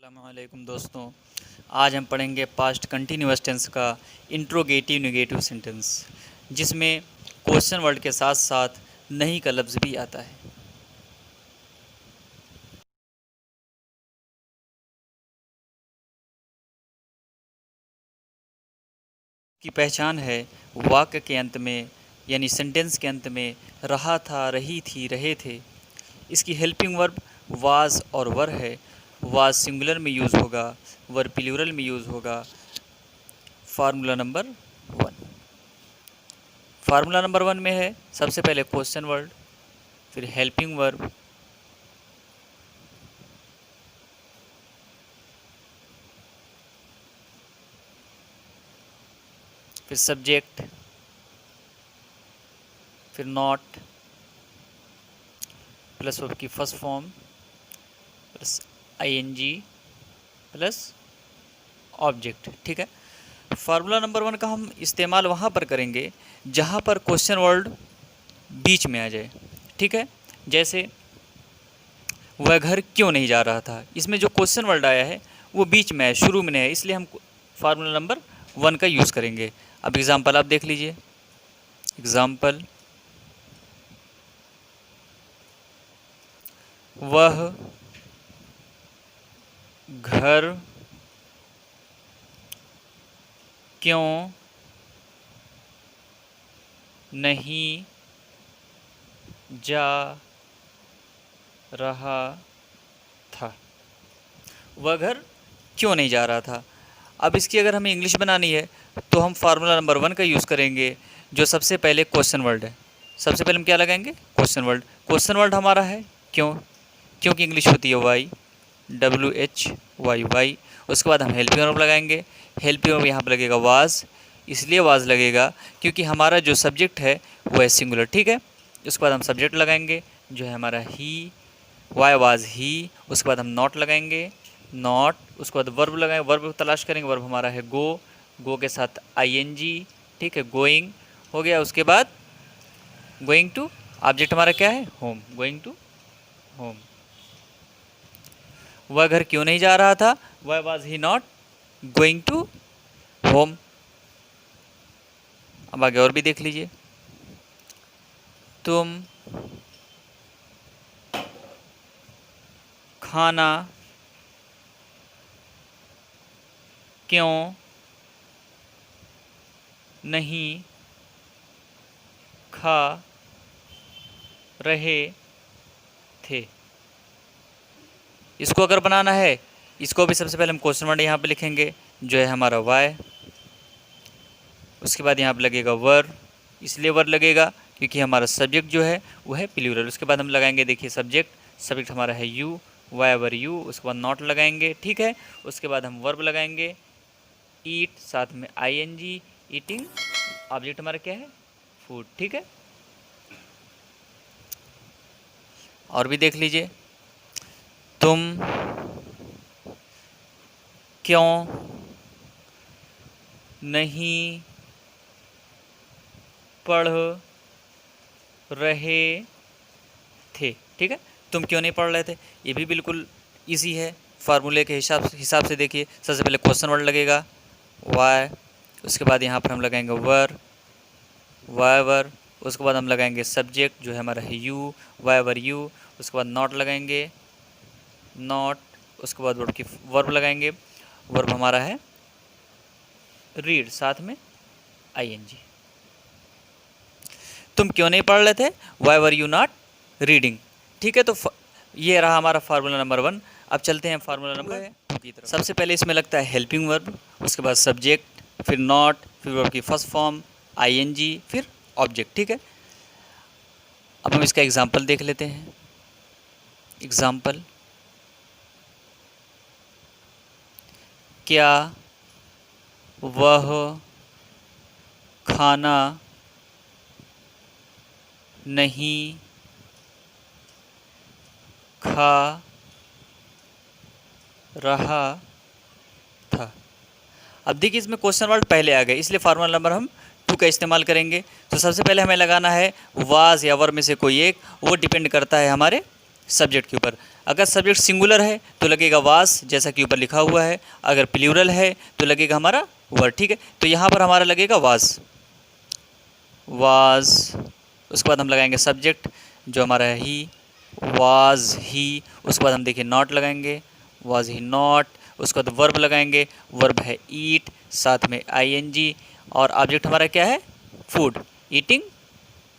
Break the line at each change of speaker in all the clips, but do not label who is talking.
अस्सलामुअलैकुम दोस्तों। आज हम पढ़ेंगे पास्ट कंटिन्यूअस टेंस का इंट्रोगेटिव नेगेटिव सेंटेंस, जिसमें क्वेश्चन वर्ड के साथ साथ नहीं का लफ्ज़ भी आता है। की पहचान है वाक्य के अंत में यानी सेंटेंस के अंत में रहा था, रही थी, रहे थे। इसकी हेल्पिंग वर्ब वाज और वर है। वाज सिंगुलर में यूज़ होगा, वर प्लूरल में यूज़ होगा। Formula number 1। फार्मूला नंबर 1 में है सबसे पहले क्वेश्चन वर्ड, फिर हेल्पिंग वर्ब, फिर सब्जेक्ट, फिर नॉट प्लस वर्ब की first form plus ING plus object. ठीक है। फार्मूला नंबर 1 का हम इस्तेमाल वहाँ पर करेंगे जहाँ पर क्वेश्चन वर्ड बीच में आ जाए। ठीक है। जैसे वह घर क्यों नहीं जा रहा था, इसमें जो क्वेश्चन वर्ड आया है वो बीच में है, शुरू में है, इसलिए हम फार्मूला नंबर 1 का यूज़ करेंगे। अब एग्ज़ाम्पल आप देख लीजिए। एग्ज़ाम्पल, वह घर क्यों नहीं जा रहा था। वह घर क्यों नहीं जा रहा था। अब इसकी अगर हमें इंग्लिश बनानी है तो हम फार्मूला नंबर 1 का यूज़ करेंगे, जो सबसे पहले क्वेश्चन वर्ड है। सबसे पहले हम क्या लगाएंगे? Question word. क्वेश्चन वर्ड हमारा है क्यों, क्योंकि इंग्लिश होती है वाई, WHYY। उसके बाद हम हेल्पिंग वर्ब लगाएंगे। हेल्पिंग वर्ब यहाँ पर लगेगा वाज, इसलिए वाज लगेगा क्योंकि हमारा जो सब्जेक्ट है वो है सिंगुलर। ठीक है। उसके बाद हम सब्जेक्ट लगाएंगे जो है हमारा ही, वाई वाज ही। उसके बाद हम नॉट लगाएंगे, नॉट। उसके बाद वर्ब लगाएंगे, वर्ब तलाश करेंगे, वर्ब हमारा है गो, गो के साथ ING। ठीक है, गोइंग हो गया। उसके बाद गोइंग टू, ऑब्जेक्ट हमारा क्या है? Home, going to home. वह घर क्यों नहीं जा रहा था? Why was he not going to home. अब आगे और भी देख लीजिए। तुम खाना क्यों नहीं खा रहे थे। इसको अगर बनाना है, इसको भी सबसे पहले हम क्वेश्चन वर्ड यहाँ पे लिखेंगे जो है हमारा वाई। उसके बाद यहाँ पे लगेगा वर, इसलिए वर लगेगा क्योंकि हमारा सब्जेक्ट जो है वो है प्लूरल। उसके बाद हम लगाएंगे, देखिए सब्जेक्ट, सब्जेक्ट हमारा है यू, वाई वर यू। उसके बाद नॉट लगाएंगे। ठीक है। उसके बाद हम वर्ब लगाएंगे ईट, साथ में ING, ईटिंग। ऑब्जेक्ट हमारा क्या है? फूड। ठीक है। और भी देख लीजिए। तुम क्यों नहीं पढ़ रहे थे। ठीक है। तुम क्यों नहीं पढ़ रहे थे, ये भी बिल्कुल इजी है। फार्मूले के हिसाब से देखिए, सबसे पहले क्वेश्चन वर्ड लगेगा वाई। उसके बाद यहाँ पर हम लगाएंगे वर, वाई वर। उसके बाद हम लगाएंगे सब्जेक्ट जो है हमारा है यू, वाई वर यू। उसके बाद नॉट लगाएंगे, नॉट। उसके बाद वर्ब की वर्ब लगाएंगे, वर्ब हमारा है रीड, साथ में ING। तुम क्यों नहीं पढ़ रहे थे? Why were you not reading. ठीक है। तो ये रहा हमारा फार्मूला नंबर 1। अब चलते हैं फार्मूला नंबर 2 की तरफ। सबसे पहले इसमें लगता है हेल्पिंग वर्ब, उसके बाद सब्जेक्ट, फिर नॉट, फिर वर्ब की फर्स्ट फॉर्म ING, फिर ऑब्जेक्ट। ठीक है। अब हम इसका एग्जाम्पल देख लेते हैं। एग्जाम्पल, क्या वह खाना नहीं खा रहा था। अब देखिए इसमें क्वेश्चन वर्ड पहले आ गए, इसलिए फार्मूला नंबर हम 2 का इस्तेमाल करेंगे। तो सबसे पहले हमें लगाना है वाज या वर में से कोई एक, वो डिपेंड करता है हमारे सब्जेक्ट के ऊपर। अगर सब्जेक्ट सिंगुलर है तो लगेगा वाज, जैसा कि ऊपर लिखा हुआ है। अगर प्लूरल है तो लगेगा हमारा वर, ठीक है। तो यहाँ पर हमारा लगेगा वाज, वाज। उसके बाद हम लगाएंगे सब्जेक्ट जो हमारा है ही, वाज ही। उसके बाद हम देखिए नॉट लगाएंगे, वाज ही नॉट। उसके बाद वर्ब लगाएंगे, वर्ब है ईट, साथ में आईएनजी। और ऑब्जेक्ट हमारा क्या है, फूड, ईटिंग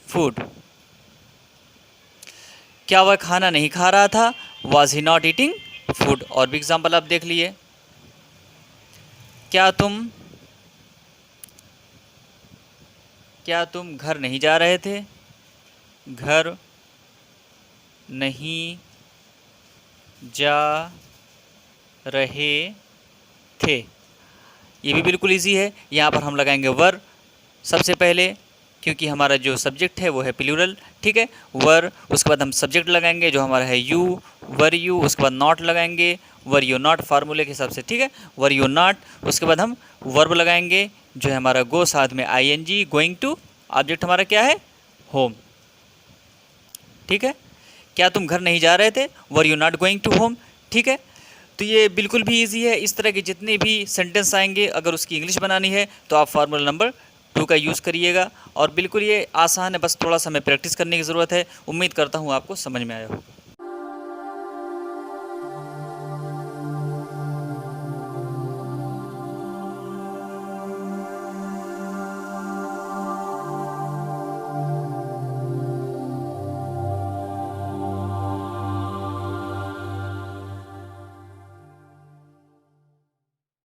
फूड। क्या वह खाना नहीं खा रहा था, was he not eating food. और भी एग्जाम्पल आप देख लिए। क्या तुम घर नहीं जा रहे थे, घर नहीं जा रहे थे। ये भी बिल्कुल इजी है। यहाँ पर हम लगाएंगे वर सबसे पहले, क्योंकि हमारा जो सब्जेक्ट है वो है प्लूरल, ठीक है, वर। उसके बाद हम सब्जेक्ट लगाएंगे जो हमारा है यू, वर यू। उसके बाद नॉट लगाएंगे, वर यू नॉट, फार्मूले के हिसाब से, ठीक है, वर यू नॉट। उसके बाद हम वर्ब लगाएंगे जो है हमारा गो, साथ में आईएनजी, गोइंग टू। ऑब्जेक्ट हमारा क्या है, होम, ठीक है। क्या तुम घर नहीं जा रहे थे, were you not going to home, ठीक है। तो ये बिल्कुल भी इजी है। इस तरह के जितने भी सेंटेंस आएंगे, अगर उसकी इंग्लिश बनानी है तो आप फार्मूला नंबर 2 का यूज़ करिएगा। और बिल्कुल ये आसान है, बस थोड़ा सा हमें प्रैक्टिस करने की ज़रूरत है। उम्मीद करता हूँ आपको समझ में आया हो।